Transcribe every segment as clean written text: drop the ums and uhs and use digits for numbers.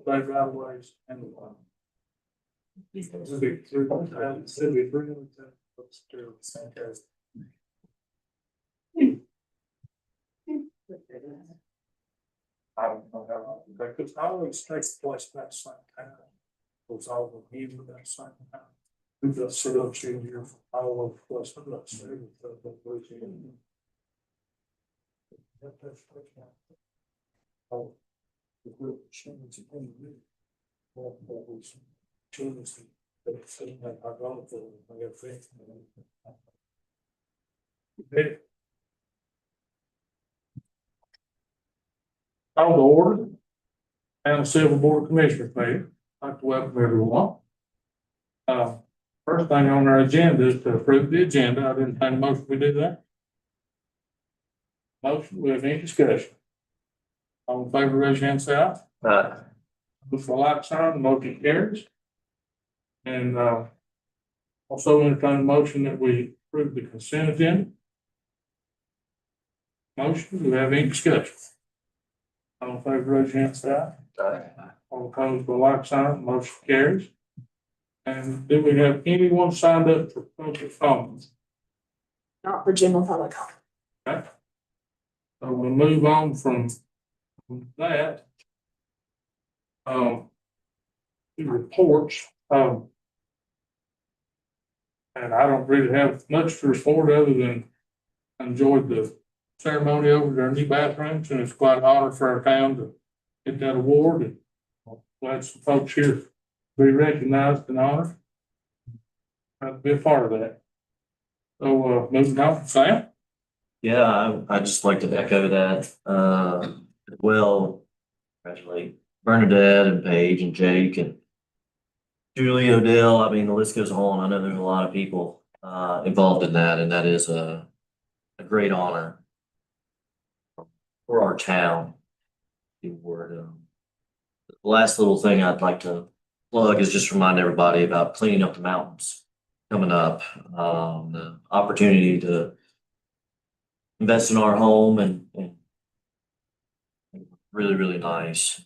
Driveways and I don't know how long, because I always take place that same time. Was all the even that same time. We just sit up here all over the place, I'm not saying that. Oh. The group changes again. Well, that was changes. But sitting at our golf, I got faith. Okay. Call to order. And the Sylva Board of Commissioners meeting. I'd like to welcome everyone. First thing on our agenda is to approve the agenda. I didn't think a motion we do that. Motion, we have any discussion? All in favor, raise your hand, say aye. Aye. With the like sign, the motion carries. And also entertain a motion that we approve the consent agenda. Motion, do we have any discussion? All in favor, raise your hand, say aye. Aye. All opposed, by like sign, motion carries. And do we have anyone signed up for public comments? Not for general public comment. Okay. So we'll move on from that. To reports. And I don't really have much to report other than I enjoyed the ceremony over their new bathrooms, and it's quite an honor for our town to get that award. And glad some folks here be recognized and honored. I'd be a part of that. So moving on, Sam. Yeah, I'd just like to echo that. Well, congratulate Bernadette and Paige and Jake and Julie Odell. I mean, the list goes on. I know there's a lot of people involved in that, and that is a great honor for our town. The last little thing I'd like to plug is just remind everybody about cleaning up the mountains coming up. The opportunity to invest in our home and really, really nice.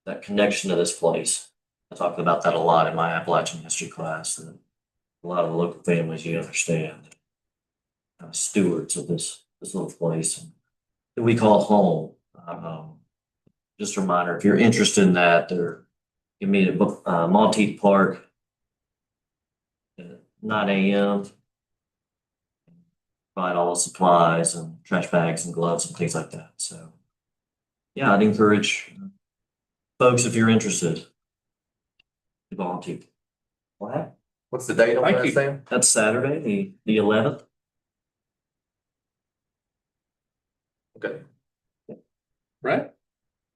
That connection to this place. I talked about that a lot in my Appalachian history class. That a lot of the local families, you understand, stewards of this little place that we call home. Just a reminder, if you're interested in that, they're you meet at Monteith Park at 9 a.m. Provide all the supplies and trash bags and gloves and things like that. So, yeah, I'd encourage folks, if you're interested, to volunteer. What? What's the date on that, Sam? That's Saturday, the 11th. Okay. Right?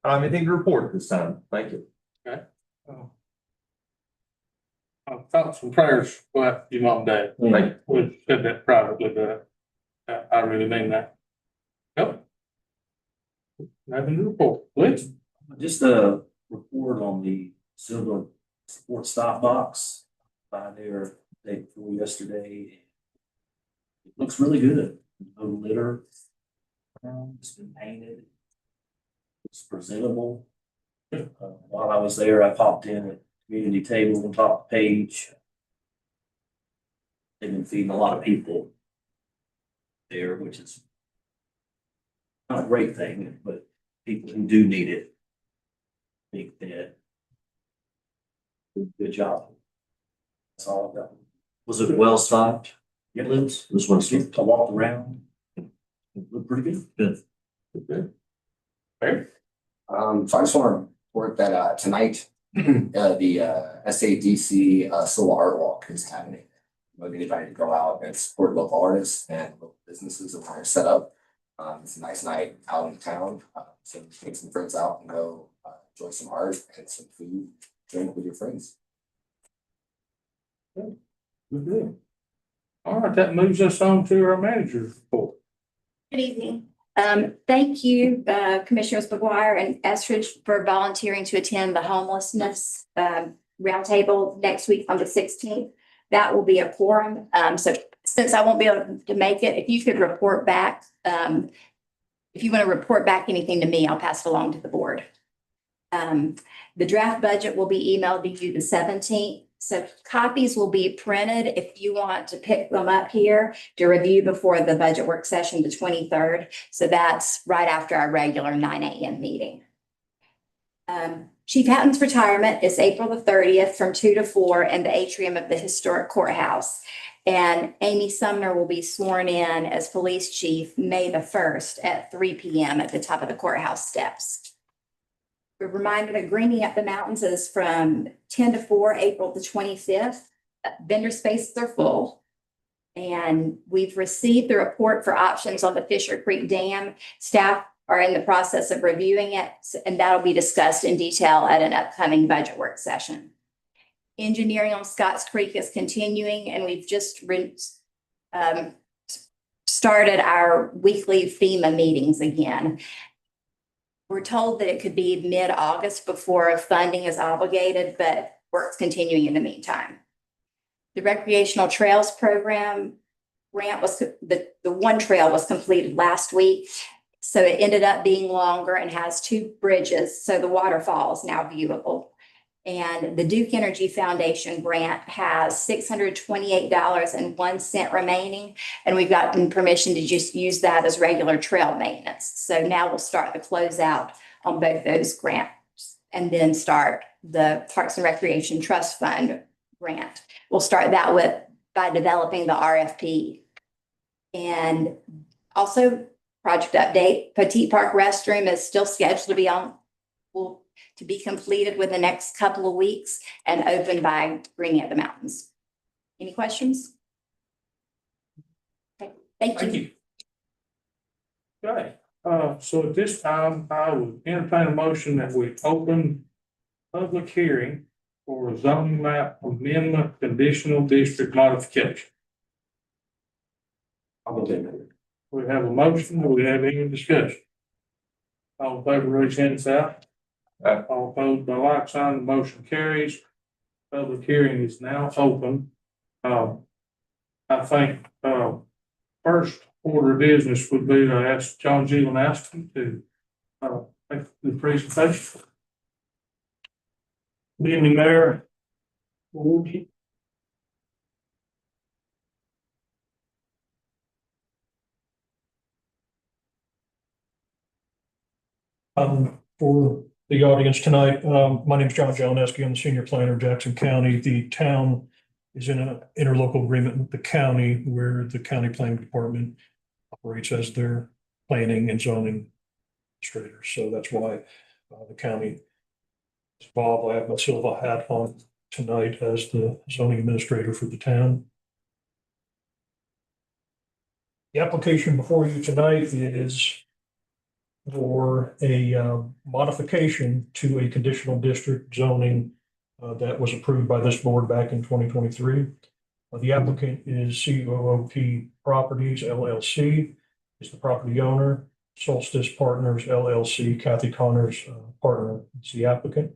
I don't have anything to report this time. Thank you. Okay. Thoughts and prayers go out to your mom and dad. Thank We said that privately, but I really mean that. Yep. Nothing to report, please. Just a report on the Sylva Support Stop Box by there day before yesterday. It looks really good. No litter. It's been painted. It's presentable. While I was there, I popped in at community table on top of the page. They've been feeding a lot of people there, which is not a great thing, but people who do need it, big fed. Good job. That's all I've got. Was it well stocked? Yeah, Liz? This one's I walked around. It looked pretty good. good. Good. Fair. So I just want to report that tonight the SADC Sylva Art Walk is happening. I'd anybody to go out and support local artists and local businesses that are set up. It's a nice night out in town. So take some friends out and go enjoy some art and some food, drink with your friends. Good deal. All right, that moves us on to our manager's report. Good evening. Thank you, Commissioners McGuire and Estridge, for volunteering to attend the homelessness roundtable next week on the 16th. That will be a quorum. So since I won't be able to make it, if you could report back, if you want to report back anything to me, I'll pass it along to the board. The draft budget will be emailed to you the 17th. So copies will be printed if you want to pick them up here to review before the budget work session, the 23rd. So that's right after our regular 9 a.m. meeting. Chief Hatton's retirement is April the 30th from 2 to 4 in the atrium of the historic courthouse. And Amy Sumner will be sworn in as police chief May the 1st at 3 p.m. at the top of the courthouse steps. We're reminded that Greening Up the Mountains is from 10 to 4, April the 25th. Vendor spaces are full. And we've received the report for options on the Fisher Creek Dam. Staff are in the process of reviewing it, and that'll be discussed in detail at an upcoming budget work session. Engineering on Scotts Creek is continuing, and we've just started our weekly FEMA meetings again. We're told that it could be mid-August before funding is obligated, but work's continuing in the meantime. The recreational trails program grant was, the one trail was completed last week. So it ended up being longer and has 2 bridges. So the waterfall is now viewable. And the Duke Energy Foundation grant has $628.01 remaining. And we've gotten permission to just use that as regular trail maintenance. So now we'll start the closeout on both those grants and then start the Parks and Recreation Trust Fund grant. We'll start that by developing the RFP. And also, project update, Petite Park restroom is still scheduled to be completed within the next couple of weeks and open by Greening Up the Mountains. Any questions? Okay, thank you. Okay, so at this time, I would entertain a motion that we open public hearing for a zoning map amendment conditional district modification. We have a motion. Do we have any discussion? All in favor, raise your hand, say aye. Aye. All opposed by like sign, the motion carries. Public hearing is now open. I think, first order of business would be to ask John Jelanowski to, make the presentation. Good evening, Mayor. For the audience tonight, my name is John Jelanowski. I'm the senior planner of Jackson County. The town is in an interlocal agreement with the county where the county planning department operates as their planning and zoning administrator. So that's why the county is involved. I have my Sylva hat on tonight as the zoning administrator for the town. The application before you tonight is for a modification to a conditional district zoning that was approved by this board back in 2023. The applicant is COOP Properties LLC, is the property owner. Solstice Partners LLC, Kathy Connor's partner, is the applicant.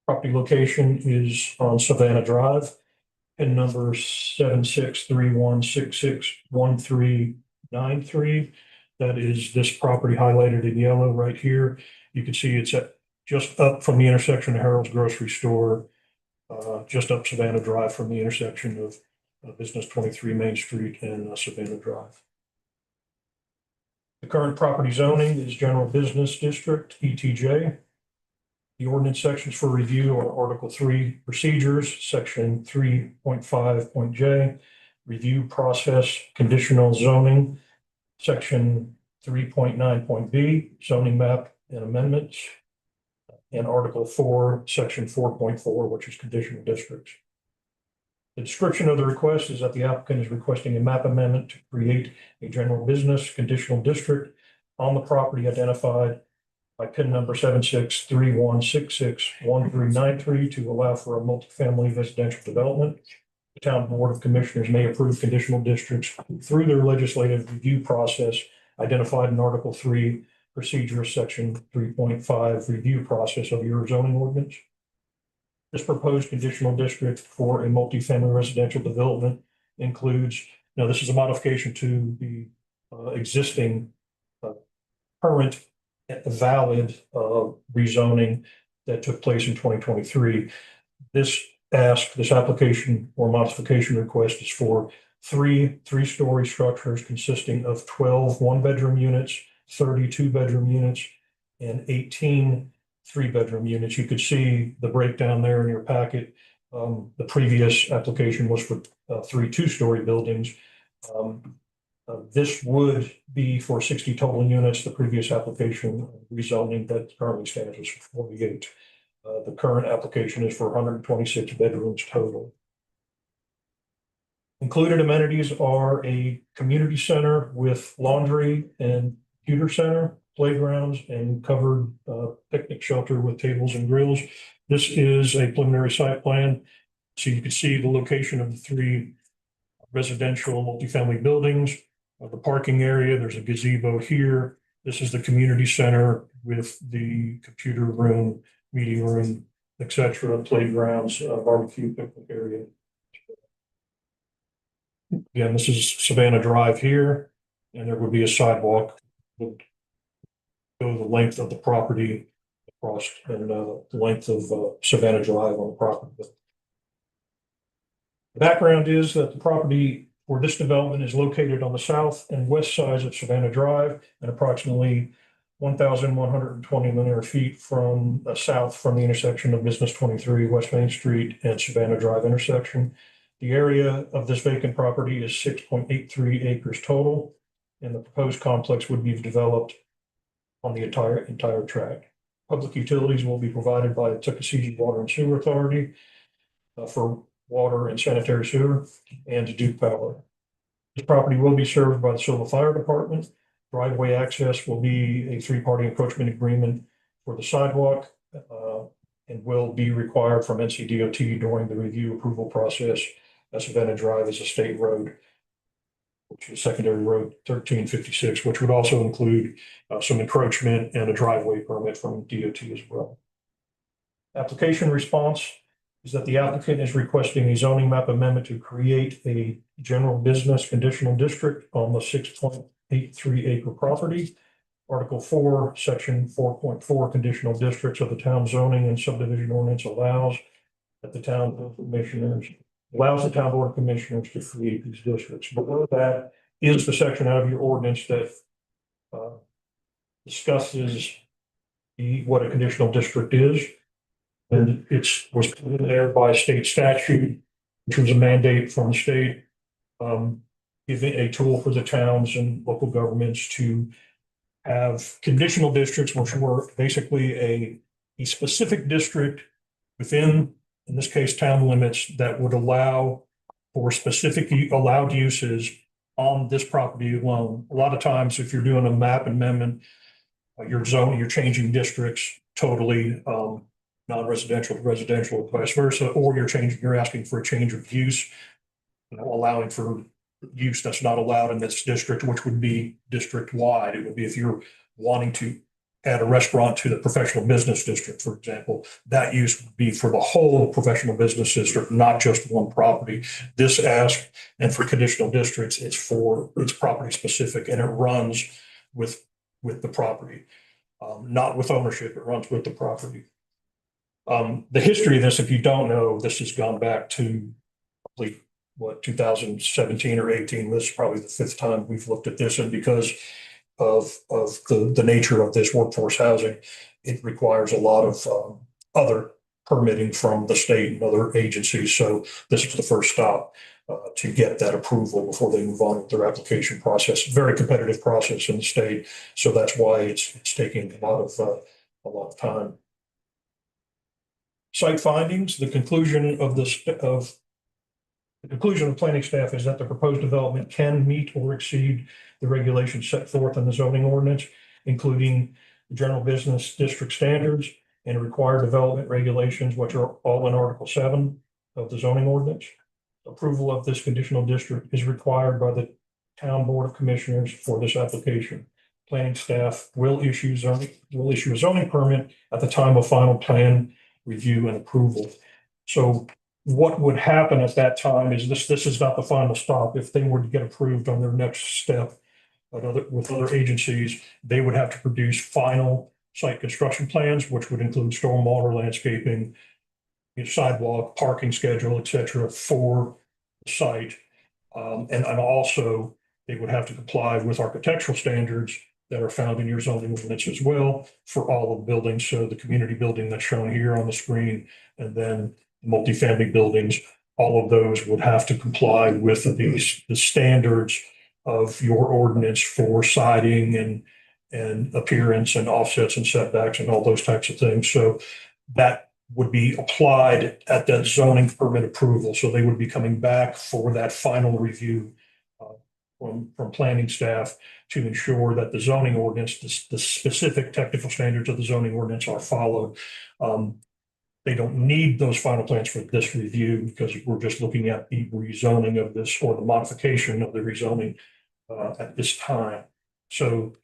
Property location is on Savannah Drive, PIN number 7631661393. That is this property highlighted in yellow right here. You can see it's just up from the intersection of Harold's Grocery Store, just up Savannah Drive from the intersection of Business 23 Main Street and Savannah Drive. The current property zoning is General Business District, ETJ. The ordinance sections for review are Article 3 Procedures, Section 3.5.J, Review Process Conditional Zoning, Section 3.9.B, Zoning Map and Amendments, and Article 4, Section 4.4, which is Conditional Districts. The description of the request is that the applicant is requesting a map amendment to create a general business conditional district on the property identified by PIN number 7631661393 to allow for a multifamily residential development. The Town Board of Commissioners may approve conditional districts through their legislative review process identified in Article 3 Procedure Section 3.5 Review Process of your zoning ordinance. This proposed conditional district for a multifamily residential development includes Now, this is a modification to the existing current valid rezoning that took place in 2023. This application or modification request is for three-story structures consisting of 12 one-bedroom units, 30 two-bedroom units, and 18 three-bedroom units. You could see the breakdown there in your packet. The previous application was for 3 two-story buildings. This would be for 60 total units. The previous application rezoning that currently stands is for 48. The current application is for 126 bedrooms total. Included amenities are a community center with laundry and computer center, playgrounds, and covered picnic shelter with tables and grills. This is a preliminary site plan. So you can see the location of the 3 residential multifamily buildings, the parking area. There's a gazebo here. This is the community center with the computer room, meeting room, etc., playgrounds, barbecue, picnic area. Again, this is Savannah Drive here, and there would be a sidewalk that would go the length of the property across and the length of Savannah Drive on the property. The background is that the property for this development is located on the south and west sides of Savannah Drive and approximately 1,120 linear feet from south from the intersection of Business 23, West Main Street, and Savannah Drive intersection. The area of this vacant property is 6.83 acres total, and the proposed complex would be developed on the entire tract. Public utilities will be provided by the Tuckasegee Water and Sewer Authority for water and sanitary sewer, and Duke Power. This property will be served by the Sylva Fire Department. Driveway access will be a 3-party encroachment agreement for the sidewalk and will be required from NCDOT during the review approval process, as Savannah Drive is a state road, which is secondary road 1356, which would also include some encroachment and a driveway permit from DOT as well. Application response is that the applicant is requesting a zoning map amendment to create a general business conditional district on the 6.83 acre property. Article 4, Section 4.4 conditional districts of the town zoning and subdivision ordinance allows the town board of commissioners to create these districts. Below that is the section out of your ordinance that discusses what a conditional district is. And it was put in there by state statute, which was a mandate from the state, giving a tool for the towns and local governments to have conditional districts, which were basically a specific district within, in this case, town limits that would allow for specific allowed uses on this property alone. A lot of times, if you're doing a map amendment, you're changing districts totally, non-residential to residential, vice versa, or you're asking for a change of use, allowing for use that's not allowed in this district, which would be district-wide. It would be if you're wanting to add a restaurant to the professional business district, for example, that use would be for the whole professional business district, not just one property. This ask, and for conditional districts, it's property specific, and it runs with the property, not with ownership. It runs with the property. The history of this, if you don't know, this has gone back to probably 2017 or 18. This is probably the 5th time we've looked at this, and because of the nature of this workforce housing, it requires a lot of other permitting from the state and other agencies. So this is the first stop to get that approval before they move on with their application process. Very competitive process in the state, so that's why it's taking a lot of time. Site findings. The conclusion of planning staff is that the proposed development can meet or exceed the regulations set forth in the zoning ordinance, including the general business district standards and required development regulations, which are all in Article 7 of the zoning ordinance. Approval of this conditional district is required by the town board of commissioners for this application. Planning staff will issue a zoning permit at the time of final plan review and approval. So what would happen at that time is this is not the final stop. If they were to get approved on their next step with other agencies, they would have to produce final site construction plans, which would include stormwater, landscaping, sidewalk, parking schedule, et cetera, for the site. And also they would have to comply with architectural standards that are found in your zoning ordinance as well for all of the buildings. So the community building that's shown here on the screen, and then multifamily buildings, all of those would have to comply with the standards of your ordinance for siding and appearance and offsets and setbacks and all those types of things. So that would be applied at that zoning permit approval. So they would be coming back for that final review from planning staff to ensure that the zoning ordinance, the specific technical standards of the zoning ordinance are followed. They don't need those final plans for this review because we're just looking at the rezoning of this or the modification of the rezoning at this time. So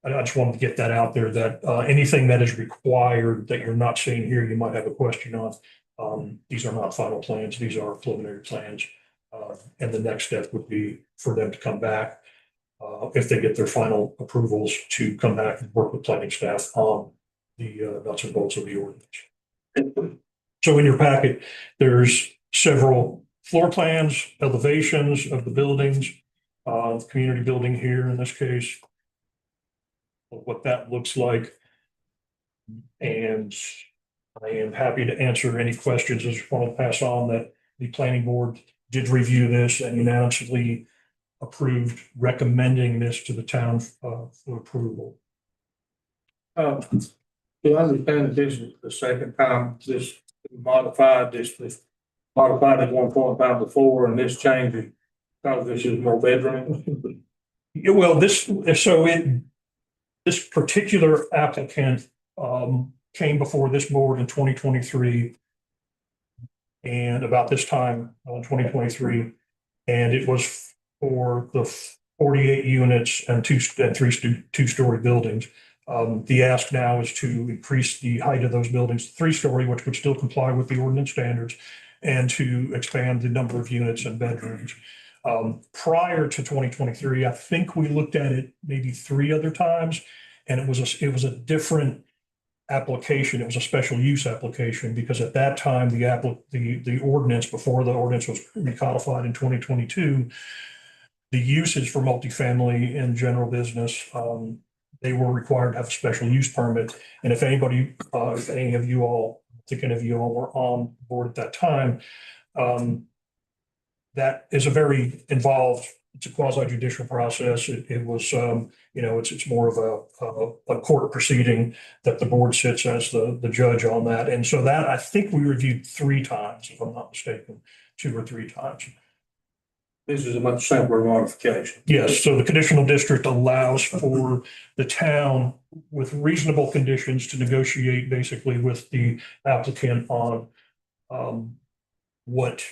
I just wanted to get that out there that anything that is required that you're not seeing here, you might have a question on. These are not final plans. These are preliminary plans. And the next step would be for them to come back if they get their final approvals to come back and work with planning staff on the nuts and bolts of the ordinance. So in your packet, there's several floor plans, elevations of the buildings, community building here in this case, what that looks like. And I am happy to answer any questions. I just want to pass on that the planning board did review this and unanimously approved recommending this to the town for approval. Do I understand that this is the second time this modified it at one point in time before, and this changing because this is more bedroom? Yeah, well, this particular applicant came before this board in 2023 and about this time in 2023, and it was for the 48 units and two-story buildings. The ask now is to increase the height of those buildings to 3-story, which would still comply with the ordinance standards, and to expand the number of units and bedrooms. Prior to 2023, I think we looked at it maybe 3 other times, and it was a different application. It was a special use application because at that time the ordinance, before the ordinance was recodified in 2022, the uses for multifamily and general business, they were required to have a special use permit. And if any of you all were on board at that time, that is a very involved, it's a quasi judicial process. It was, it's more of a court proceeding that the board sits as the judge on that. And so that, I think we reviewed 3 times, if I'm not mistaken, 2 or 3 times. This is a much simpler modification. Yes, so the conditional district allows for the town with reasonable conditions to negotiate basically with the applicant on what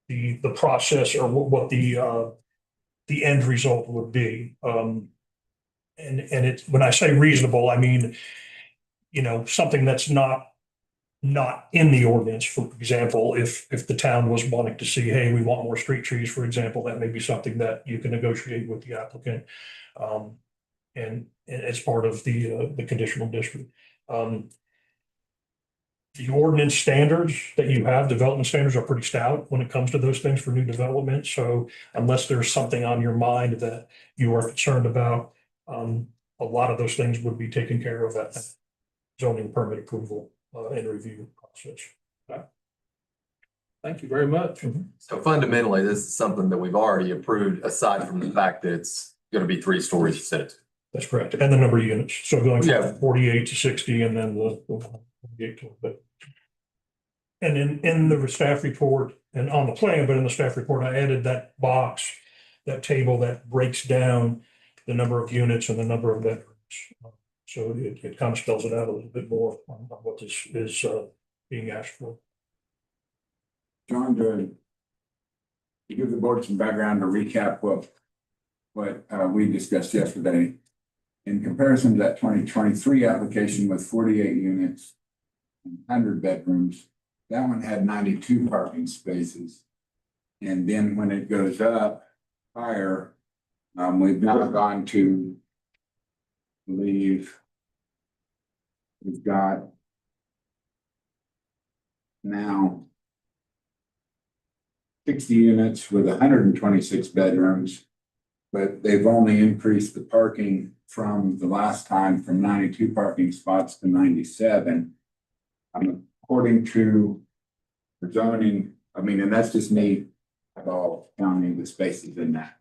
the process or what the end result would be. And it's, when I say reasonable, I mean, something that's not in the ordinance. For example, if the town was wanting to see, hey, we want more street trees, for example, that may be something that you can negotiate with the applicant. And as part of the conditional district. The ordinance standards that you have, development standards, are pretty stout when it comes to those things for new development. So unless there's something on your mind that you are concerned about, a lot of those things would be taken care of at zoning permit approval and review process. Thank you very much. So fundamentally, this is something that we've already approved, aside from the fact that it's going to be 3 stories instead of 2. That's correct. And the number of units. So going Yeah. from 48 to 60 and then the 48 to, but. And in the staff report and on the plan, but in the staff report, I added that box, that table that breaks down the number of units and the number of bedrooms. So it kind of spells it out a little bit more on what this is being asked for. John, to give the board some background to recap what we discussed yesterday. In comparison to that 2023 application with 48 units and 100 bedrooms, that one had 92 parking spaces. And then when it goes up higher, we've now gone to, I believe, we've got now 60 units with 126 bedrooms, but they've only increased the parking from the last time from 92 parking spots to 97. According to the zoning, I mean, and that's just me, all counting the spaces in that.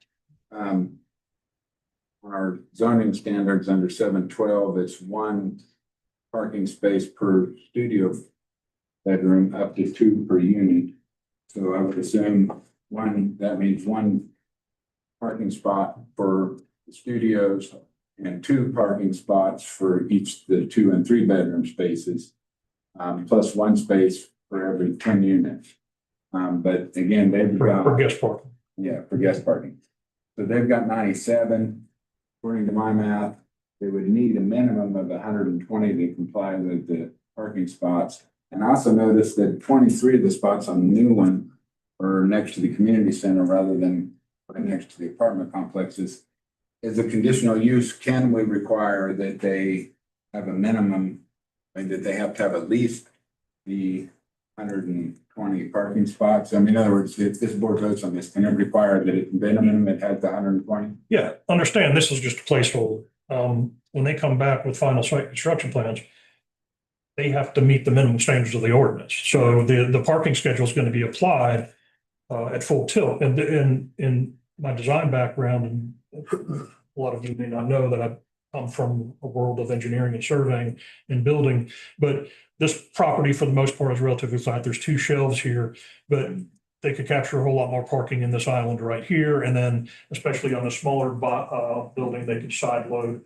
Our zoning standards under 712, it's one parking space per studio bedroom up to 2 per unit. So I would assume that means one parking spot for the studios and 2 parking spots for each the 2 and 3 bedroom spaces, plus 1 space for every 10 units. But again, they've got For guest parking. yeah, for guest parking. So they've got 97. According to my math, they would need a minimum of 120 to comply with the parking spots. And I also noticed that 23 of the spots on the new one are next to the community center rather than right next to the apartment complexes. As a conditional use, can we require that they have a minimum, and that they have to have at least the 120 parking spots? I mean, in other words, if this board votes on this, can it require that at minimum it has the 120? Yeah, understand, this is just a placeholder. When they come back with final site construction plans, they have to meet the minimum standards of the ordinance. So the parking schedule is going to be applied at full tilt. And in my design background, and a lot of you may not know that I've come from a world of engineering and surveying and building, but this property for the most part is relatively flat. There's 2 shelves here, but they could capture a whole lot more parking in this island right here. And then especially on a smaller building, they could side load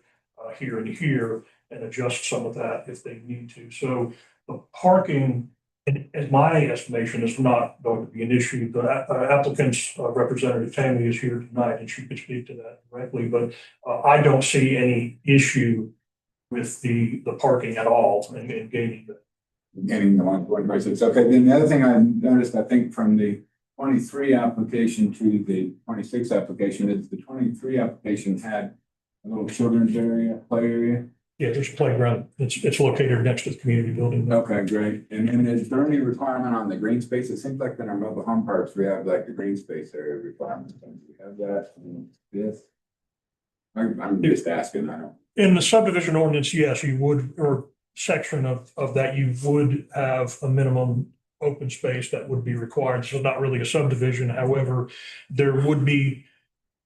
here and here and adjust some of that if they need to. So the parking, in my estimation, is not going to be an issue. The applicant's representative Tammy is here tonight and she could speak to that directly, but I don't see any issue with the parking at all and gaining that. Getting the 126. Okay, then the other thing I noticed, I think from the 23 application to the 26 application is the 23 application had a little children's area, play area. Yeah, there's a playground. It's located next to the community building. Okay, great. And then is there any requirement on the green space? It seems like in our mobile home parks, we have like the green space area requirements. Do we have that in this? I'm just asking, I don't. In the subdivision ordinance, yes, you would, or section of that, you would have a minimum open space that would be required. So not really a subdivision. However, there would be,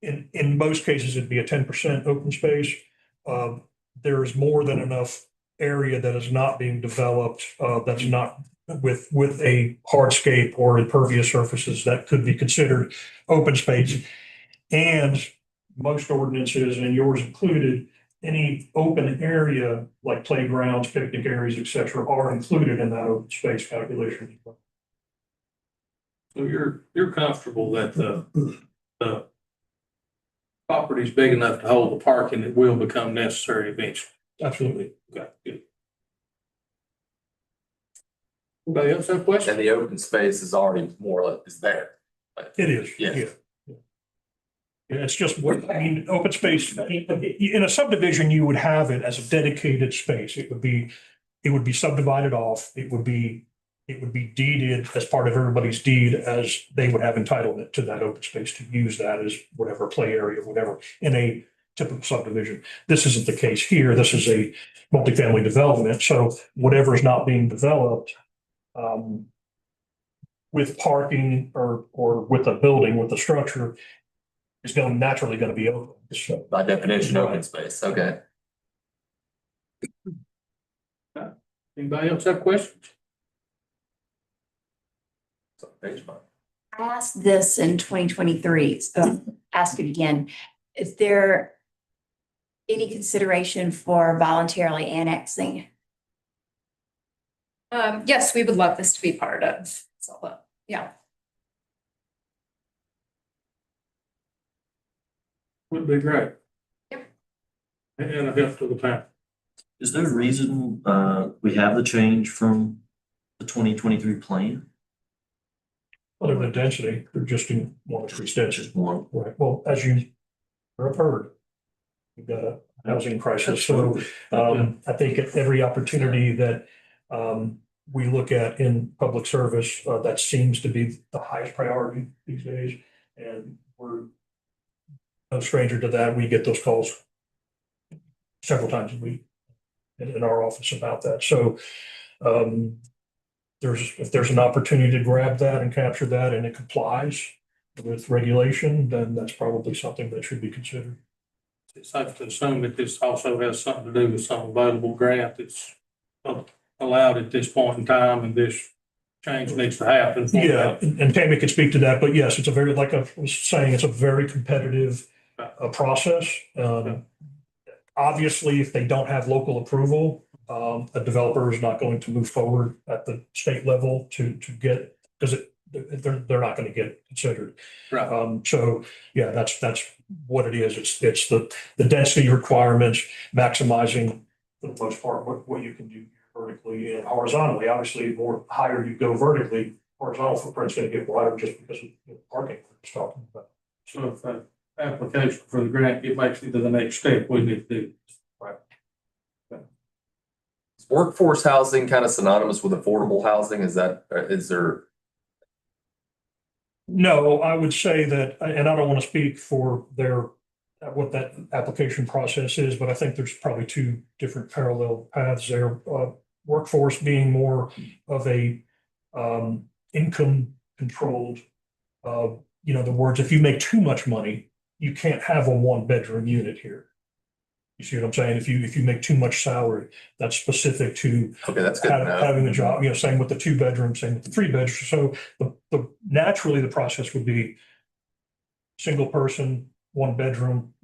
in most cases, it'd be a 10% open space. There is more than enough area that is not being developed, that's not with a hardscape or impervious surfaces that could be considered open space. And most ordinances, and yours included, any open area like playgrounds, picnic areas, et cetera, are included in that open space calculation. So you're comfortable that the property's big enough to hold the parking that will become necessary eventually? Absolutely. Okay, good. Anybody else have a And question? the open space is already more or less is there. It is. Yes. Yeah. Yeah, it's just what, I mean, open space, in a subdivision, you would have it as a dedicated space. It would be subdivided off. It would be deeded as part of everybody's deed as they would have entitlement to that open space to use that as whatever play area, whatever, in a typical subdivision. This isn't the case here. This is a multifamily development. So whatever is not being developed, with parking or with a building, with a structure, is naturally going to be open. So, By definition, open space. Okay. Anybody else have questions? So, page 5. I asked this in 2023, so ask it again. Is there any consideration for voluntarily annexing? Yes, we would love this to be part of Sylva. Yeah. Would be great. Yep. And a help to the town. Is there a reason we have the change from the 2023 plan? Other than density, they're just in one increased density. Just one. Right, well, as you have heard, we've got a housing crisis, so I think at every opportunity that we look at in public service, that seems to be the highest priority these days. And we're no stranger to that. We get those calls several times a week in our office about that. So if there's an opportunity to grab that and capture that and it complies with regulation, then that's probably something that should be considered. It's safe to assume that this also has something to do with some available grant that's allowed at this point in time, and this change needs to happen. Yeah, and Tammy could speak to that, but yes, it's a very, like I was saying, it's a very competitive process. Obviously, if they don't have local approval, a developer is not going to move forward at the state level to get, because they're not going to get considered. Right. So yeah, that's what it is. It's the density requirements, maximizing for the most part what you can do vertically and horizontally. Obviously, the more higher you go vertically, horizontal footprint's going to get wider just because of parking we're talking about. So if an application for the grant, it makes it to the next step, we need to do. Right. Is workforce housing kind of synonymous with affordable housing? Is there? No, I would say that, and I don't want to speak for what that application process is, but I think there's probably two different parallel paths there. Workforce being more of a income controlled, in other words, if you make too much money, you can't have a 1-bedroom unit here. You see what I'm saying? If you make too much salary, that's specific to Okay, that's good to know. having a job, same with the 2-bedroom, same with the 3-bedroom. So naturally the process would be single person, 1-bedroom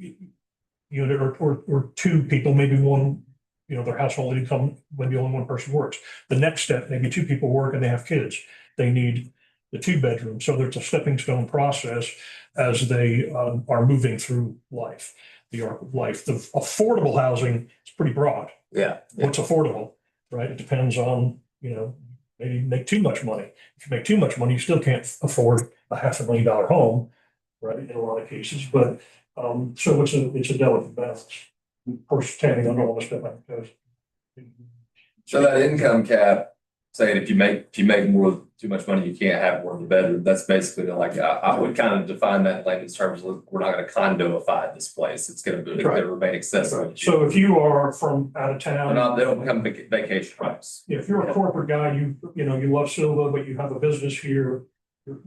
unit, or 2 people, maybe one, their household income, maybe only 1 person works. The next step, maybe 2 people work and they have kids. They need the 2-bedroom. So there's a stepping stone process as they are moving through life. The arc of life. The affordable housing is pretty broad. Yeah. What's affordable, right? It depends on, maybe you make too much money. If you make too much money, you still can't afford a $500,000 home, right? In a lot of cases, but so it's a delicate balance. Of course, Tammy, I don't want to step on toes. So that income cap, saying if you make too much money, you can't have more than a bedroom. That's basically like I would kind of define that in layman's terms. We're not going to condoify this place. It's going to remain accessible. So if you are from out of town, They don't become vacation homes. if you're a corporate guy, you love Sylva, but you have a business here, you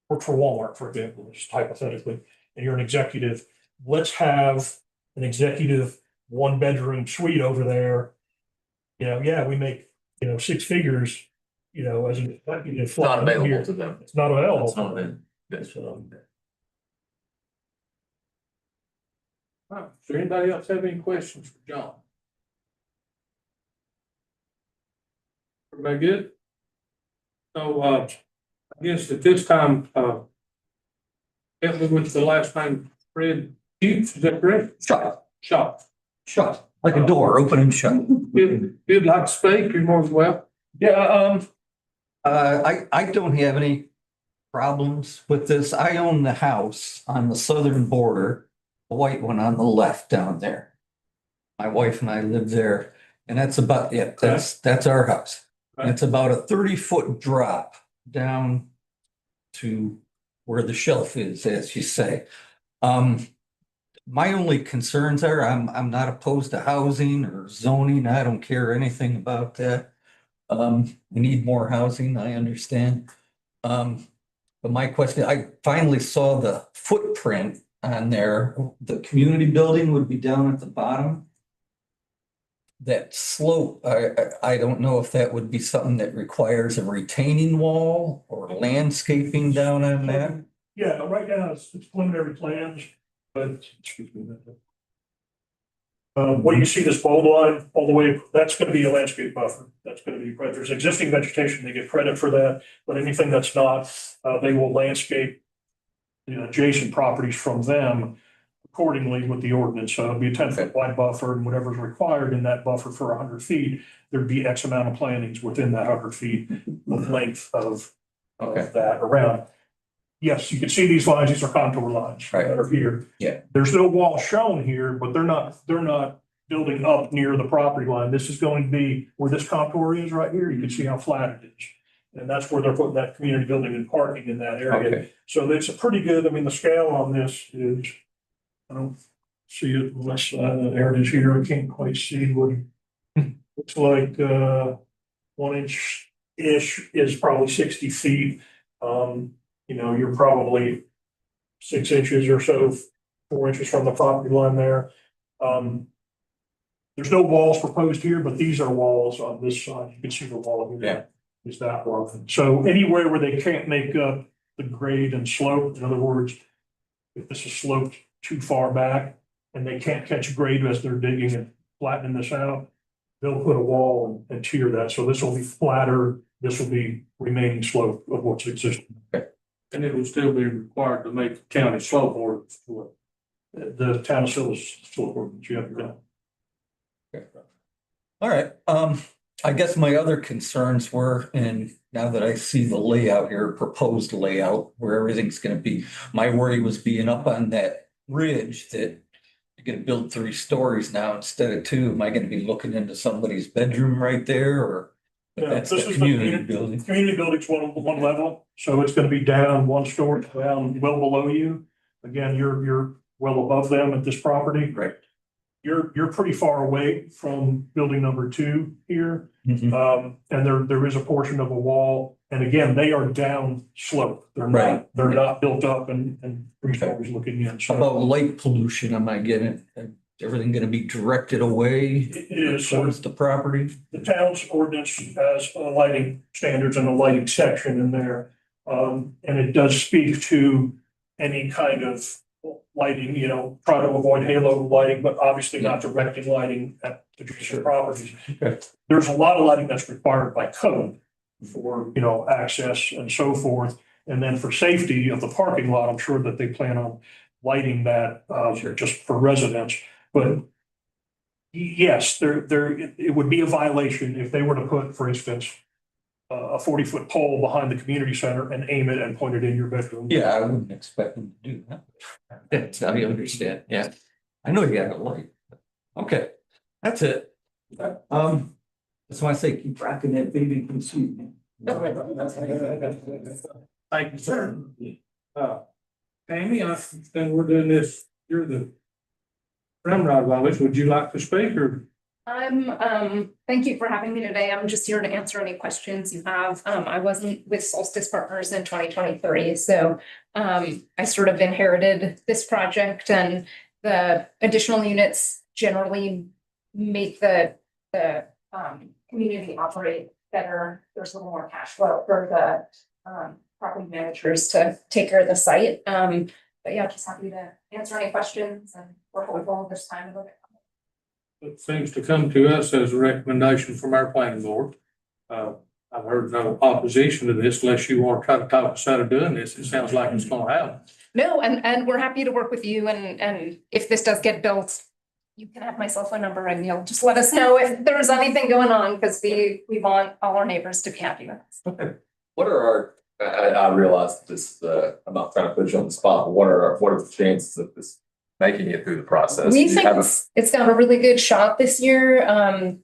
work for Walmart, for example, just hypothetically, and you're an executive. Let's have an executive 1-bedroom suite over there. Yeah, we make 6 figures. As an executive, It's not available to them. It's not available. It's not available. Does anybody else have any questions for John? Everybody good? So, I guess at this time, help me with the last name, Fred Hughes, is that correct? Shot. Like a door, open and shut. If you'd like to speak, you're more than welcome. Yeah, I don't have any problems with this. I own the house on the southern border, the white one on the left down there. My wife and I live there, and that's about it. That's our house. And it's about a 30-foot drop down to where the shelf is, as you say. My only concerns are I'm not opposed to housing or zoning. I don't care anything about that. We need more housing, I understand. But my question, I finally saw the footprint on there. The community building would be down at the bottom. That slope, I don't know if that would be something that requires a retaining wall or landscaping down on that. Yeah, right now it's preliminary plans, but what you see this bold line all the way, that's going to be a landscape buffer. That's going to be, there's existing vegetation, they get credit for that, but anything that's not, they will landscape adjacent properties from them. accordingly with the ordinance. So it'd be a 10-foot wide buffer, and whatever's required in that buffer for 100 feet, there'd be X amount of plantings within that 100 feet of length of that around. Yes, you can see these lines. These are contour lines Right. that are here. Yeah. There's no wall shown here, but they're not building up near the property line. This is going to be where this contour is right here. You can see how flat it is. And that's where they're putting that community building and parking in that area. Okay. So it's a pretty good, I mean, the scale on this is, I don't see it unless, there it is here. I can't quite see what, looks like, 1 inch-ish is probably 60 feet. You know, you're probably 6 inches or so, 4 inches from the property line there. There's no walls proposed here, but these are walls on this side. You can see the wall here. Yeah. Is that one. So anywhere where they can't make up the grade and slope, in other words, if this is sloped too far back and they can't catch grade as they're digging and flattening this out, they'll put a wall and tier that. So this will be flatter. This will be remaining slope of what's existing. And it will still be required to make the county slope orders to it. The town of Sylva's slope ordinance, you have to go. All right, I guess my other concerns were, and now that I see the layout here, proposed layout, where everything's gonna be, my worry was being up on that ridge that you're gonna build 3 stories now instead of 2. Am I gonna be looking into somebody's bedroom right there, or? But Yeah, that's this the is the community building. Community building's one level, so it's gonna be down 1 story, down well below you. Again, you're well above them at this property. Right. You're pretty far away from building number 2 here. Mhm. And there is a portion of a wall, and again, they are down slope. Right. They're not built up and 3 stories looking in. How So about light pollution? Am I getting, everything gonna be directed away it is, so towards the property? the town's ordinance has lighting standards and a lighting section in there. And it does speak to any kind of lighting, you know, try to avoid halo lighting, but obviously not directing lighting at adjacent properties. Okay. There's a lot of lighting that's required by code for, you know, access and so forth. And then for safety of the parking lot, I'm sure that they plan on lighting that just for residents. But yes, it would be a violation if they were to put, for instance, a 40-foot pole behind the community center and aim it and point it in your bedroom. Yeah, I wouldn't expect them to do that. That's how you understand, yeah. I know you got a light. Okay, that's it. That's why I say keep rocking that baby consume. Thank you, sir. Tammy, then we're doing this, you're the ramrod violation. Would you like to speak or? Thank you for having me today. I'm just here to answer any questions you have. I wasn't with Solstice Partners in 2023, so I sort of inherited this project, and the additional units generally make the community operate better. There's a little more cash flow for the property managers to take care of the site. But yeah, just happy to answer any questions, and we're hopeful this time of it. It seems to come to us as a recommendation from our planning board. I've heard no opposition to this unless you want to try to talk us out of doing this. It sounds like it's gonna happen. No, and we're happy to work with you, and if this does get built, you can have my cell phone number, and you'll just let us know if there's anything going on, because we want all our neighbors to be happy with us. Okay. What are I realize this, I'm not trying to put you on the spot, but what are the chances of this making it through the process? We Do you think have a- it's got a really good shot this year.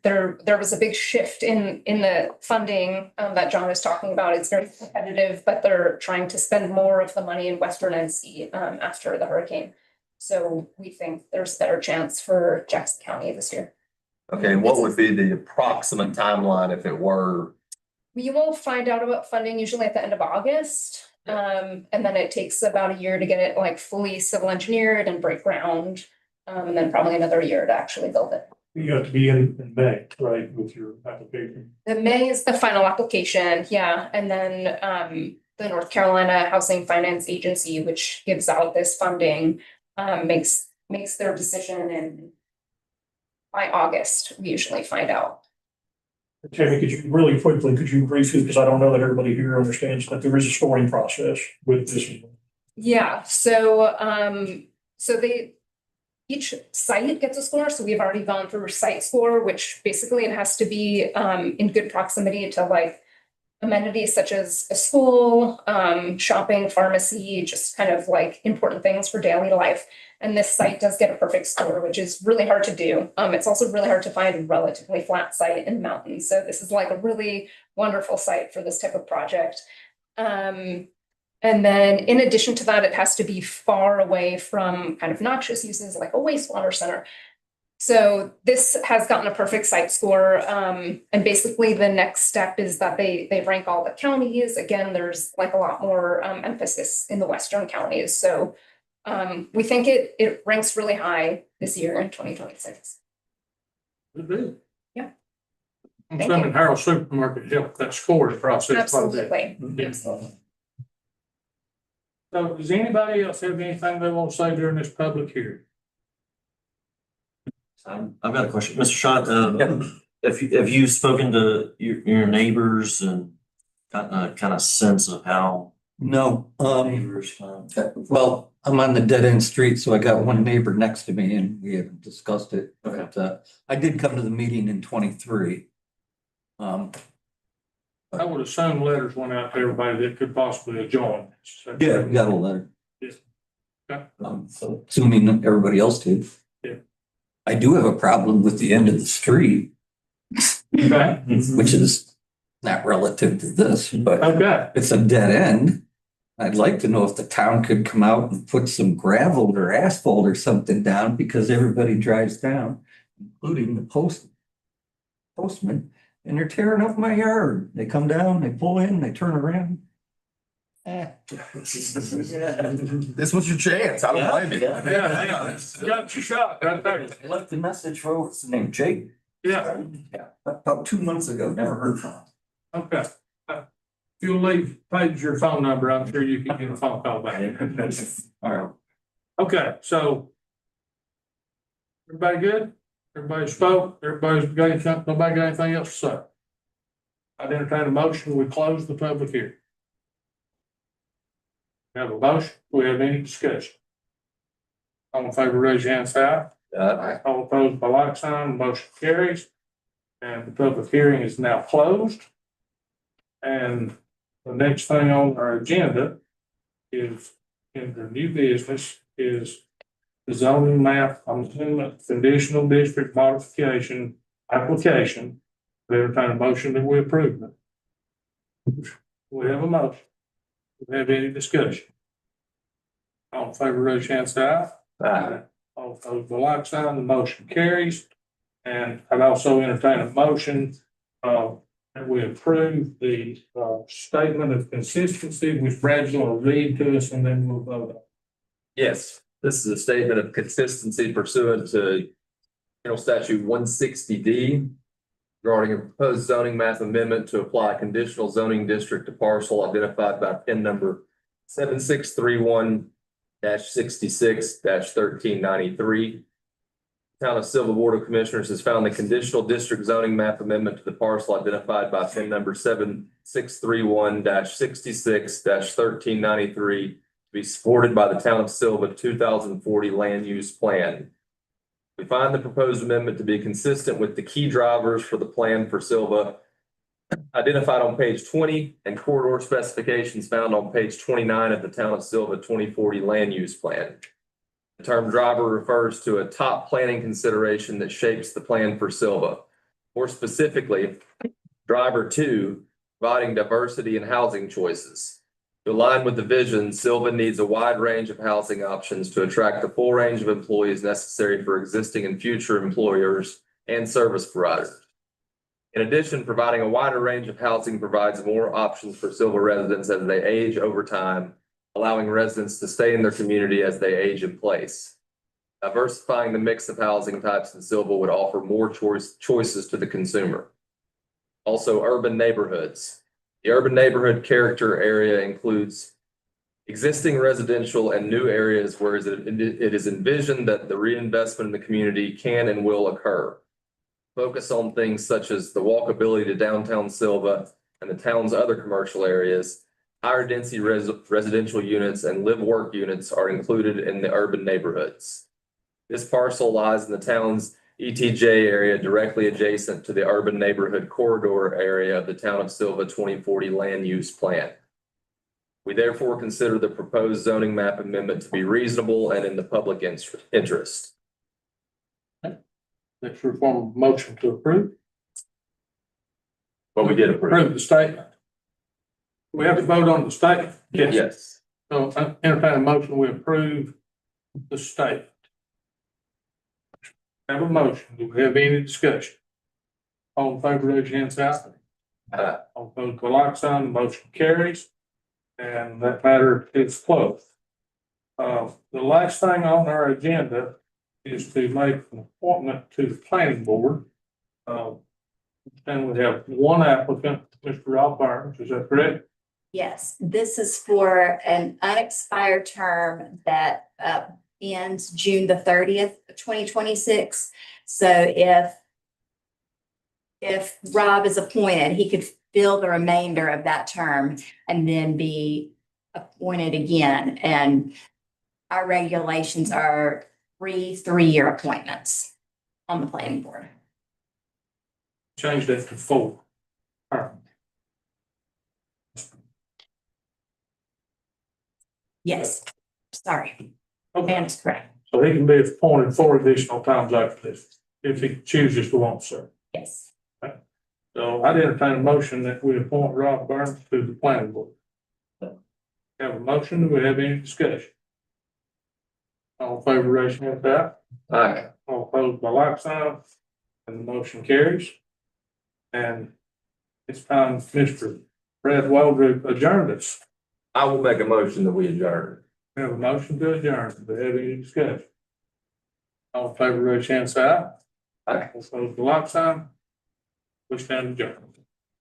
There was a big shift in the funding that John was talking about. It's very competitive, but they're trying to spend more of the money in Western NC after the hurricane. So we think there's a better chance for Jackson County this year. Okay, what would be the approximate timeline if it were? We will find out about funding usually at the end of August. And then it takes about a year to get it like fully civil engineered and break ground. And then probably another year to actually build it. You have to be in May, right, with your application. The May is the final application, yeah, and then the North Carolina Housing Finance Agency, which gives out this funding, makes their decision, and by August, we usually find out. Tammy, could you really quickly, briefly, because I don't know that everybody here understands that there is a scoring process with this. Yeah, so each site gets a score, so we've already gone through site score, which basically it has to be in good proximity to like amenities such as a school, shopping, pharmacy, just kind of like important things for daily life. And this site does get a perfect score, which is really hard to do. It's also really hard to find a relatively flat site in the mountains. So this is like a really wonderful site for this type of project. And then in addition to that, it has to be far away from kind of noxious uses like a wastewater center. So this has gotten a perfect site score. And basically the next step is that they rank all the counties. Again, there's like a lot more emphasis in the western counties. So we think it ranks really high this year in 2026. Good deal. Yeah. I'm Thank assuming you. Harold Supermarket helped that scoring process. quite a bit. Absolutely. Yeah. Absolutely. So does anybody else have anything they want to say during this public hearing? I've got a question, Mr. Schott, have you spoken to your neighbors and gotten a kind of sense of how No, neighbors? well, I'm on the dead end street, so I got one neighbor next to me and we haven't discussed it. Okay. But I did come to the meeting in 23. I would assume letters went out to everybody that could possibly join. Yeah, we got a letter. Yes. Okay. So assuming everybody else did. Yeah. I do have a problem with the end of the street, Okay, which is not relative to this, but okay. it's a dead end. I'd like to know if the town could come out and put some gravel or asphalt or something down because everybody drives down, including the postman, and they're tearing up my yard. They come down, they pull in, they turn around. This was your chance. I don't blame you. Yeah, got your shot right there. I left a message for, what's his name, Jake? Yeah, Yeah, about 2 months ago, never heard from him. okay. If you'll leave Paige your phone number, I'm sure you can get a phone call back. All right. Okay, so. Everybody good? Everybody spoke? Everybody's got anything, nobody got anything else to say? I'd entertain a motion, we close the public hearing. We have a motion, do we have any discussion? All in favor, raise your hand, say aye. All opposed by like sign, motion carries. And the public hearing is now closed. And the next thing on our agenda is, in the new business, is the zoning map amendment conditional district modification application. We entertain a motion that we approve it. We have a motion. Do we have any discussion? All in favor, raise your hand, say aye. Aye. All opposed, the like sign, the motion carries. And I'd also entertain a motion, that we approve the, statement of consistency, which Brad's gonna read to us, and then we'll vote on it. Yes, this is a statement of consistency pursuant to General Statute 160D regarding a proposed zoning map amendment to apply a conditional zoning district to parcel identified by PIN number 7631-66-1393. Town of Sylva Board of Commissioners has found the conditional district zoning map amendment to the parcel identified by PIN number 7631-66-1393 to be supported by the Town of Sylva 2040 land use plan. We find the proposed amendment to be consistent with the key drivers for the plan for Sylva identified on page 20 and corridor specifications found on page 29 of the Town of Sylva 2040 land use plan. The term driver refers to a top planning consideration that shapes the plan for Sylva. More specifically, driver 2, providing diversity in housing choices. To align with the vision, Sylva needs a wide range of housing options to attract the full range of employees necessary for existing and future employers and service providers. In addition, providing a wider range of housing provides more options for Sylva residents as they age over time, allowing residents to stay in their community as they age in place. Diversifying the mix of housing types in Sylva would offer more choices to the consumer. Also, urban neighborhoods. The urban neighborhood character area includes existing residential and new areas where it is envisioned that the reinvestment in the community can and will occur. Focus on things such as the walkability to downtown Sylva and the town's other commercial areas. Higher density residential units and live-work units are included in the urban neighborhoods. This parcel lies in the town's ETJ area directly adjacent to the urban neighborhood corridor area of the town of Sylva 2040 land use plan. We therefore consider the proposed zoning map amendment to be reasonable and in the public interest. Next, we form a motion to approve. But we did approve. Approve the statement. We have to vote on the statement. Yes. So I entertain a motion, we approve the statement. Have a motion. Do we have any discussion? All in favor, raise your hand, say aye. All opposed, by like sign, the motion carries. And that matter is closed. The last thing on our agenda is to make an appointment to the planning board. And we have one applicant, Mr. Rob Burns, is that correct? Yes, this is for an unexpired term that ends June the 30th of 2026. So if Rob is appointed, he could fill the remainder of that term and then be appointed again. And our regulations are three-year appointments on the planning board. Change that to 4. Yes, sorry, Okay, that's correct. so he can be appointed 4 additional times after this, if he chooses to want to serve. Yes. So I'd entertain a motion that we appoint Rob Burns to the planning board. Have a motion, do we have any discussion? All in favor, raise your hand, aye. All opposed, by like sign, and the motion carries. And it's time Mr. Brad Waldrop adjourned us. I will make a motion that we adjourn. We have a motion to adjourn, do we have any discussion? All in favor, raise your hand, say aye. Aye. All opposed, by like sign. We stand adjourned.